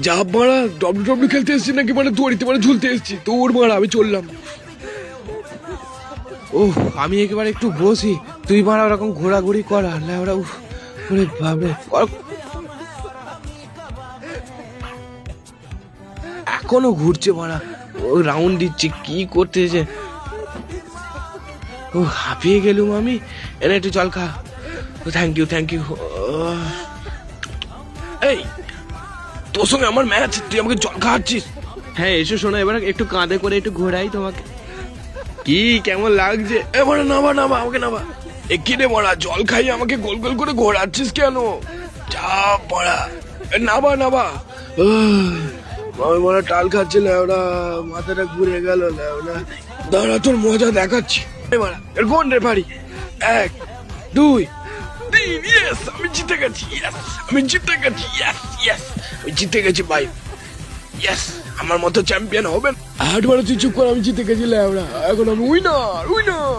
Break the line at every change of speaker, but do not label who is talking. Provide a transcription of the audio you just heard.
যা মারা ডব্লিউ খেলতে এসছি নাকি মানে দড়িতে মানে ঝুলতে এসছি, তোর মারা আমি চললাম। ও আমি একেবারে একটু বসি, তুই মারা ওরকম ঘোরাঘুরি কর। আল্লাহ ওরা ওরে ভাবে এখনো ঘুরছে মারা, ও রাউন্ড দিচ্ছে কি করতেছে। ও হাঁপিয়ে গেলুম আমি, এনে একটু জল খা। Thank you thank you. এই তোর সঙ্গে আমার ম্যাচ, তুই আমাকে জল খাওয়াচ্ছিস? হ্যাঁ এসো শোনো, এবার একটু কাঁধে করে একটু ঘোরাই তোমাকে। কি কেমন লাগছে? এবার নামা নামা আমাকে নামা। এ কি রে মরা, জল খাইয়ে আমাকে গোল গোল করে ঘোরাচ্ছিস কেন? যা পড়া, নামা নামা। আমি মনে টাল খাচ্ছিল, ওরা মাথাটা ঘুরে গেল। ওরা দাঁড়া তোর মজা দেখাচ্ছি। এর কোন রে পারি? 1 2 3, ইয়েস আমি জিতে গেছি, ইয়েস আমি জিতে গেছি, ইয়েস ইয়েস আমি জিতে গেছি ভাই, ইয়েস আমার মতো চ্যাম্পিয়ন হবেন। 8 বার তুই চুপ কর, আমি জিতে গেছি। ওরা এখন আমি উইনার উইনার।